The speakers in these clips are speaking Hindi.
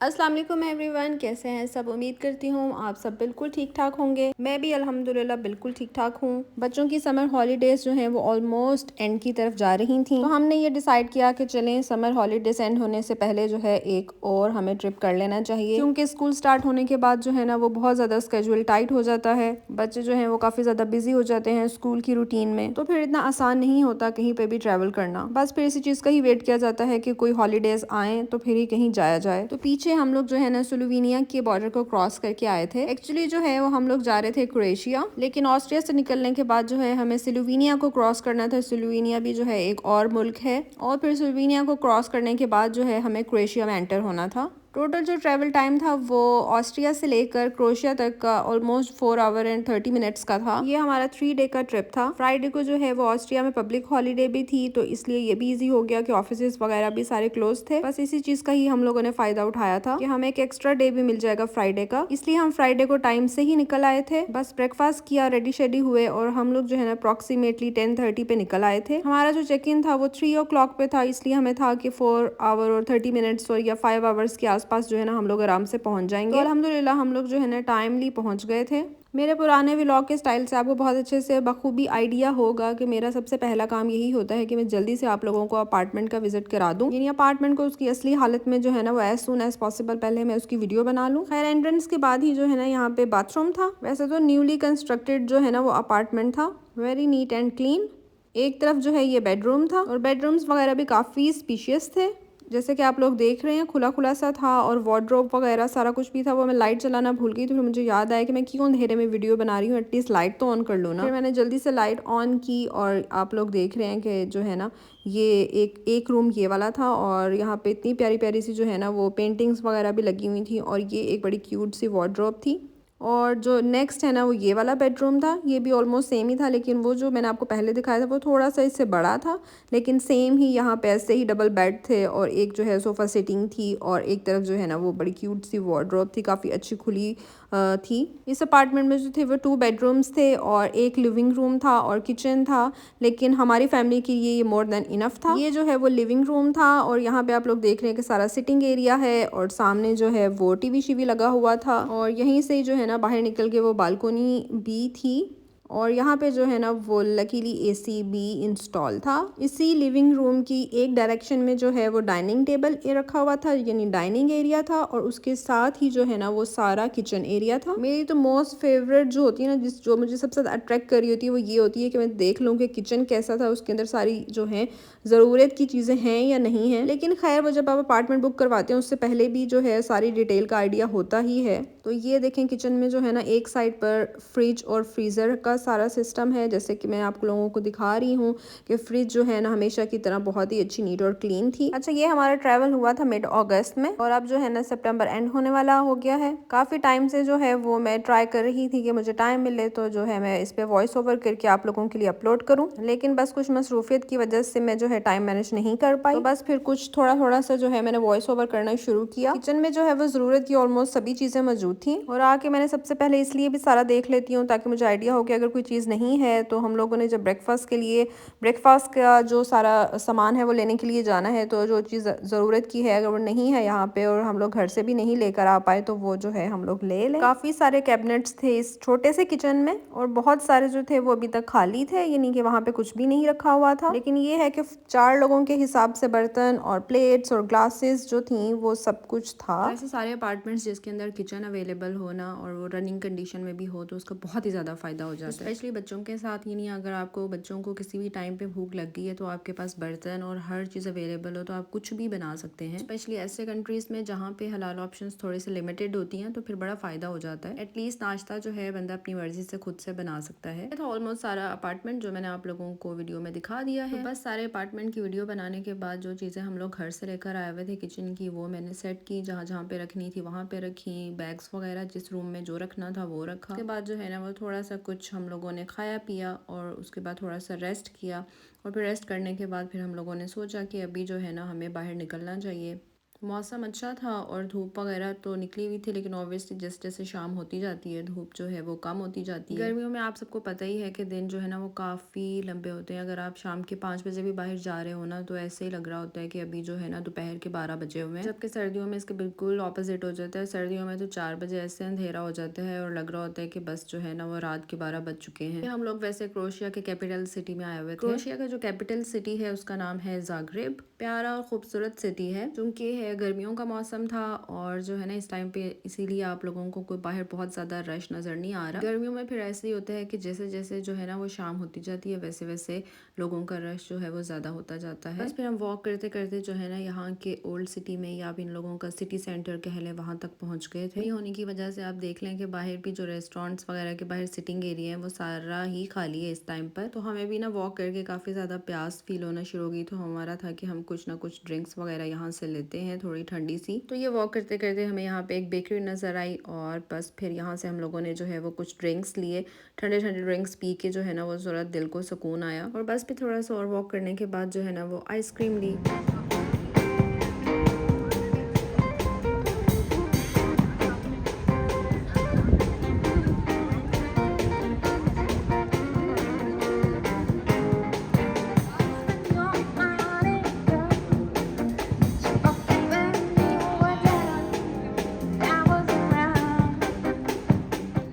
अस्सलाम वालेकुम एवरीवन, कैसे हैं सब। उम्मीद करती हूँ आप सब बिल्कुल ठीक ठाक होंगे। मैं भी अल्हम्दुलिल्लाह बिल्कुल ठीक ठाक हूँ। बच्चों की समर हॉलीडेज जो हैं वो ऑलमोस्ट एंड की तरफ जा रही थी, तो हमने ये डिसाइड किया कि चलें समर हॉलीडेज एंड होने से पहले जो है एक और हमें ट्रिप कर लेना चाहिए, क्योंकि स्कूल स्टार्ट होने के बाद जो है ना वो बहुत ज़्यादा स्केड्यूल टाइट हो जाता है। बच्चे जो हैं वो काफ़ी ज़्यादा बिजी हो जाते हैं स्कूल की रूटीन में, तो फिर इतना आसान नहीं होता कहीं पे भी ट्रैवल करना। बस फिर इसी चीज़ का ही वेट किया जाता है कि कोई हॉलीडेज आए तो फिर ही कहीं जाया जाए। तो पीछे हम लोग जो है ना स्लोवेनिया के बॉर्डर को क्रॉस करके आए थे। एक्चुअली जो है वो हम लोग जा रहे थे क्रोएशिया, लेकिन ऑस्ट्रिया से निकलने के बाद जो है हमें स्लोवेनिया को क्रॉस करना था। स्लोवेनिया भी जो है एक और मुल्क है, और फिर स्लोवेनिया को क्रॉस करने के बाद जो है हमें क्रोएशिया में एंटर होना था। टोटल जो ट्रैवल टाइम था वो ऑस्ट्रिया से लेकर क्रोएशिया तक का ऑलमोस्ट 4 आवर एंड 30 मिनट्स का था। ये हमारा 3 डे का ट्रिप था। फ्राइडे को जो है वो ऑस्ट्रिया में पब्लिक हॉलीडे भी थी, तो इसलिए ये भी इजी हो गया कि ऑफिस वगैरह भी सारे क्लोज थे। बस इसी चीज का ही हम लोगों ने फायदा उठाया था कि हमें एक एक्स्ट्रा डे भी मिल जाएगा फ्राइडे का, इसलिए हम फ्राइडे को टाइम से ही निकल आए थे। बस ब्रेकफास्ट किया, रेडी शेडी हुए और हम लोग जो है ना अप्रोक्सीमेटली 10:30 पे निकल आए थे। हमारा जो चेक इन था वो 3 o'clock पे था, इसलिए हमें था कि 4 आवर और 30 मिनट्स और या 5 आवर्स के आसपास जो है ना हम लोग आराम से पहुंच जाएंगे। तो अल्हम्दुलिल्लाह हम लोग जो है ना टाइमली पहुंच गए थे। मेरे पुराने व्लॉग के स्टाइल से आपको बहुत अच्छे से बखूबी आइडिया होगा कि मेरा सबसे पहला काम यही होता है कि मैं जल्दी से आप लोगों को अपार्टमेंट का विजिट करा दूं, यानी अपार्टमेंट को उसकी असली हालत में जो है ना वो एज सून एज पॉसिबल पहले मैं उसकी वीडियो बना लूं। खैर एंट्रेंस के बाद ही जो है ना यहाँ पे बाथरूम था। वैसे तो न्यूली कंस्ट्रक्टेड जो है ना वो अपार्टमेंट था, वेरी नीट एंड क्लीन। एक तरफ जो है ये बेडरूम था, और बेडरूम्स वगैरह भी काफ़ी स्पीशियस थे, जैसे कि आप लोग देख रहे हैं खुला खुला सा था, और वार्डरोब वगैरह सारा कुछ भी था। वो मैं लाइट चलाना भूल गई, तो फिर मुझे याद आया कि मैं क्यों अंधेरे में वीडियो बना रही हूँ, एटलीस्ट लाइट तो ऑन कर लूँ ना। फिर मैंने जल्दी से लाइट ऑन की, और आप लोग देख रहे हैं कि जो है ना ये एक रूम ये वाला था, और यहाँ पे इतनी प्यारी प्यारी सी जो है ना वो पेंटिंग्स वगैरह भी लगी हुई थी, और ये एक बड़ी क्यूट सी वार्डरोब थी। और जो नेक्स्ट है ना वो ये वाला बेडरूम था। ये भी ऑलमोस्ट सेम ही था, लेकिन वो जो मैंने आपको पहले दिखाया था वो थोड़ा सा इससे बड़ा था, लेकिन सेम ही यहाँ पे ऐसे ही डबल बेड थे, और एक जो है सोफ़ा सिटिंग थी, और एक तरफ जो है ना वो बड़ी क्यूट सी वार्डरोब थी, काफ़ी अच्छी खुली थी। इस अपार्टमेंट में जो थे वो 2 बेडरूम्स थे, और एक लिविंग रूम था और किचन था, लेकिन हमारी फैमिली के लिए ये मोर देन इनफ था। ये जो है वो लिविंग रूम था, और यहाँ पे आप लोग देख रहे हैं कि सारा सिटिंग एरिया है, और सामने जो है वो टीवी शीवी लगा हुआ था, और यहीं से जो है ना बाहर निकल के वो बालकोनी भी थी। और यहाँ पे जो है ना वो लकीली एसी भी इंस्टॉल था। इसी लिविंग रूम की एक डायरेक्शन में जो है वो डाइनिंग टेबल रखा हुआ था, यानी डाइनिंग एरिया था, और उसके साथ ही जो है ना वो सारा किचन एरिया था। मेरी तो मोस्ट फेवरेट जो होती है ना, जो मुझे सबसे ज़्यादा अट्रैक्ट कर रही होती है वो ये होती है कि मैं देख लूँ कि किचन कैसा था, उसके अंदर सारी जो है ज़रूरत की चीज़ें हैं या नहीं है। लेकिन खैर वो जब आप अपार्टमेंट बुक करवाते हैं उससे पहले भी जो है सारी डिटेल का आइडिया होता ही है। तो ये देखें किचन में जो है ना एक साइड पर फ्रिज और फ्रीज़र का सारा सिस्टम है, जैसे कि मैं आप लोगों को दिखा रही हूँ कि फ्रिज जो है ना हमेशा की तरह बहुत ही अच्छी नीट और क्लीन थी। अच्छा, ये हमारा ट्रैवल हुआ था मिड अगस्त में, और अब जो है ना सितंबर एंड होने वाला हो गया है। काफ़ी टाइम से जो है वो मैं ट्राई कर रही थी कि मुझे टाइम मिले तो जो है मैं इस पे वॉइस ओवर करके आप लोगों के लिए अपलोड करूँ, लेकिन बस कुछ मसरूफियत की वजह से मैं जो है टाइम मैनेज नहीं कर पाई। तो बस फिर कुछ थोड़ा थोड़ा सा जो है मैंने वॉइस ओवर करना शुरू किया। किचन में जो है वो ज़रूरत की ऑलमोस्ट सभी चीज़ें मौजूद थी, और आके मैंने सबसे पहले इसलिए भी सारा देख लेती हूँ ताकि मुझे आइडिया हो कि अगर कोई चीज़ नहीं है तो हम लोगों ने जब ब्रेकफास्ट का जो सारा सामान है वो लेने के लिए जाना है, तो जो चीज़ ज़रूरत की है अगर वो नहीं है यहाँ पे और हम लोग घर से भी नहीं लेकर आ पाए तो वो जो है हम लोग ले लें। काफ़ी सारे कैबिनेट्स थे इस छोटे से किचन में, और बहुत सारे जो थे वो अभी तक खाली थे, यानी कि वहाँ पे कुछ भी नहीं रखा हुआ था। लेकिन ये है कि 4 लोगों के हिसाब से बर्तन और प्लेट्स और ग्लासेस जो थी वो सब कुछ था। ऐसे सारे अपार्टमेंट्स जिसके अंदर किचन अवेलेबल होना और वो रनिंग कंडीशन में भी हो तो उसका बहुत ही ज़्यादा फ़ायदा हो जाता है, स्पेशली बच्चों के साथ। यानी अगर आपको बच्चों को किसी भी टाइम पे भूख लग गई है तो आपके पास बर्तन और हर चीज़ अवेलेबल हो तो आप कुछ भी बना सकते हैं, स्पेशली ऐसे कंट्रीज़ में जहाँ पे हलाल ऑप्शंस थोड़े से लिमिटेड होती हैं, तो फिर बड़ा फ़ायदा हो जाता है। एटलीस्ट नाश्ता जो है बंदा अपनी मर्जी से खुद से बना सकता है। तो ऑलमोस्ट सारा अपार्टमेंट जो मैंने आप लोगों को वीडियो में दिखा दिया है। तो बस सारे अपार्टमेंट की वीडियो बनाने के बाद जो चीज़ें हम लोग घर से लेकर आए हुए थे किचन की, वो मैंने सेट की, जहाँ जहाँ पे रखनी थी वहाँ पे रखी, बैग्स वगैरह जिस रूम में जो रखना था वो रखा। उसके बाद जो है ना वो थोड़ा सा कुछ हम लोगों ने खाया पिया, और उसके बाद थोड़ा सा रेस्ट किया, और फिर रेस्ट करने के बाद फिर हम लोगों ने सोचा कि अभी जो है ना हमें बाहर निकलना चाहिए। मौसम अच्छा था और धूप वगैरह तो निकली हुई थी, लेकिन ऑब्वियसली जैसे जैसे शाम होती जाती है धूप जो है वो कम होती जाती है। गर्मियों में आप सबको पता ही है कि दिन जो है ना वो काफ़ी लंबे होते हैं। अगर आप शाम के 5 बजे भी बाहर जा रहे हो ना तो ऐसे ही लग रहा होता है कि अभी जो है ना दोपहर के 12 बजे हुए हैं, जबकि सर्दियों में इसके बिल्कुल ऑपोजिट हो जाता है। सर्दियों में तो 4 बजे ऐसे अंधेरा हो जाता है और लग रहा होता है कि बस जो है ना वो रात के 12 बज चुके हैं। हम लोग वैसे क्रोएशिया के कैपिटल सिटी में आए हुए थे। क्रोएशिया का जो कैपिटल सिटी है उसका नाम है जाग्रेब। प्यारा और खूबसूरत सिटी है, क्योंकि है गर्मियों का मौसम था और जो है ना इस टाइम पे इसीलिए आप लोगों को कोई बाहर बहुत ज़्यादा रश नज़र नहीं आ रहा। गर्मियों में फिर ऐसे ही होता है कि जैसे जैसे जो है ना वो शाम होती जाती है वैसे वैसे लोगों का रश जो है वो ज़्यादा होता जाता है। बस फिर हम वॉक करते करते जो है ना यहाँ के ओल्ड सिटी में या इन लोगों का सिटी सेंटर कह लें वहाँ तक पहुँच गए थे। होने की वजह से आप देख लें कि बाहर भी जो रेस्टोरेंट्स वगैरह के बाहर सिटिंग एरिया है वो सारा ही खाली है इस टाइम पर। तो हमें भी ना वॉक करके काफ़ी ज़्यादा प्यास फील होना शुरू हो गई, तो हमारा था कि हम कुछ ना कुछ ड्रिंक्स वगैरह यहाँ से लेते हैं थोड़ी ठंडी सी। तो ये वॉक करते करते हमें यहाँ पे एक बेकरी नज़र आई और बस फिर यहाँ से हम लोगों ने जो है वो कुछ ड्रिंक्स लिए। ठंडे ठंडे ड्रिंक्स पी के जो है ना वो ज़रा दिल को सुकून आया। और बस फिर थोड़ा सा और वॉक करने के बाद जो है ना वो आइसक्रीम ली।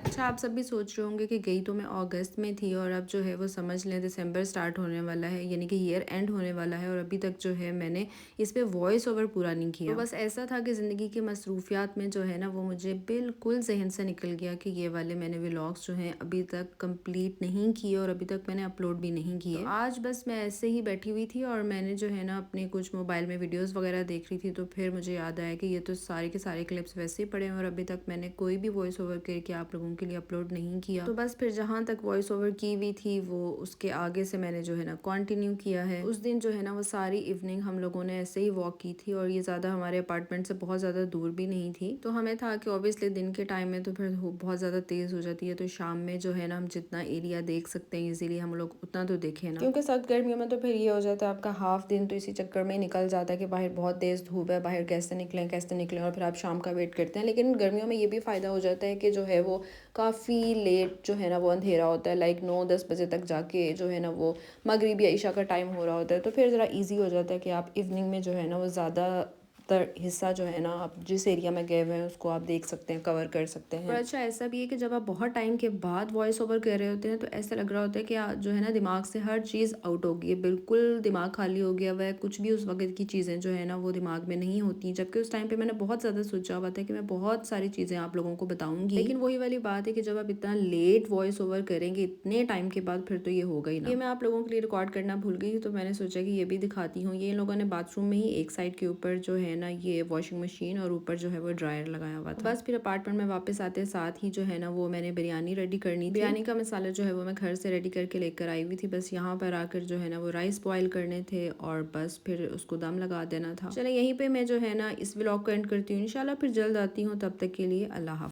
अच्छा, आप सब भी सोच रहे होंगे कि गई तो मैं अगस्त में थी और अब जो है वो समझ लें दिसंबर स्टार्ट होने वाला है, यानी कि ईयर एंड होने वाला है और अभी तक जो है मैंने इस पे वॉइस ओवर पूरा नहीं किया। तो बस ऐसा था कि ज़िंदगी की मसरूफियात में जो है ना वो मुझे बिल्कुल जहन से निकल गया कि ये वाले मैंने व्लॉग्स जो हैं अभी तक कंप्लीट नहीं किए और अभी तक मैंने अपलोड भी नहीं किए। तो आज बस मैं ऐसे ही बैठी हुई थी और मैंने जो है ना अपने कुछ मोबाइल में वीडियोज़ वगैरह देख रही थी, तो फिर मुझे याद आया कि ये तो सारे के सारे क्लिप्स वैसे ही पड़े हैं और अभी तक मैंने कोई भी वॉइस ओवर करके आप लोगों के लिए अपलोड नहीं किया। तो बस फिर जहाँ तक वॉइस ओवर की हुई थी वो उसके आगे से मैंने जो है ना कंटिन्यू किया है। उस दिन जो है ना वो सारी इवनिंग हम लोगों ने ऐसे ही वॉक की थी और ये ज़्यादा हमारे अपार्टमेंट से बहुत ज़्यादा दूर भी नहीं थी। तो हमें था कि ऑब्वियसली दिन के टाइम में तो फिर धूप बहुत ज़्यादा तेज़ हो जाती है, तो शाम में जो है ना हम जितना एरिया देख सकते हैं इजीली हम लोग उतना तो देखें ना, क्योंकि सख्त गर्मियों में तो फिर ये हो जाता है आपका हाफ दिन तो इसी चक्कर में निकल जाता है कि बाहर बहुत तेज़ धूप है, बाहर कैसे निकलें और फिर आप शाम का वेट करते हैं। लेकिन गर्मियों में ये भी फ़ायदा हो जाता है कि जो है वो काफ़ी लेट जो है ना वो अंधेरा होता है, लाइक 9-10 बजे तक जाके जो है ना वो मगरिब या इशा का टाइम हो रहा होता है, तो फिर ज़रा इजी हो जाता है कि आप इवनिंग में जो है ना वो ज़्यादा हिस्सा जो है ना आप जिस एरिया में गए हुए हैं उसको आप देख सकते हैं, कवर कर सकते हैं। और अच्छा ऐसा भी है कि जब आप बहुत टाइम के बाद वॉइस ओवर कर रहे होते हैं तो ऐसा लग रहा होता है कि जो है ना दिमाग से हर चीज़ आउट हो गई है, बिल्कुल दिमाग खाली हो गया हुआ है, कुछ भी उस वक्त की चीज़ें जो है ना वो दिमाग में नहीं होती। जबकि उस टाइम पे मैंने बहुत ज़्यादा सोचा हुआ था कि मैं बहुत सारी चीज़ें आप लोगों को बताऊंगी, लेकिन वही वाली बात है कि जब आप इतना लेट वॉइस ओवर करेंगे इतने टाइम के बाद फिर तो ये होगा ही ना। ये मैं आप लोगों के लिए रिकॉर्ड करना भूल गई, तो मैंने सोचा कि ये भी दिखाती हूँ। ये इन लोगों ने बाथरूम में ही एक साइड के ऊपर जो है ना ये वॉशिंग मशीन और ऊपर जो है वो ड्रायर लगाया हुआ था। बस फिर अपार्टमेंट में वापस आते साथ ही जो है ना वो मैंने बिरयानी रेडी करनी थी। बिरयानी का मसाला जो है वो मैं घर से रेडी करके लेकर आई हुई थी, बस यहाँ पर आकर जो है ना वो राइस बॉयल करने थे और बस फिर उसको दम लगा देना था। चले यहीं पे मैं जो है ना इस व्लॉग को एंड करती हूँ। इंशाल्लाह फिर जल्द आती हूँ, तब तक के लिए अल्लाह हाफ़िज़।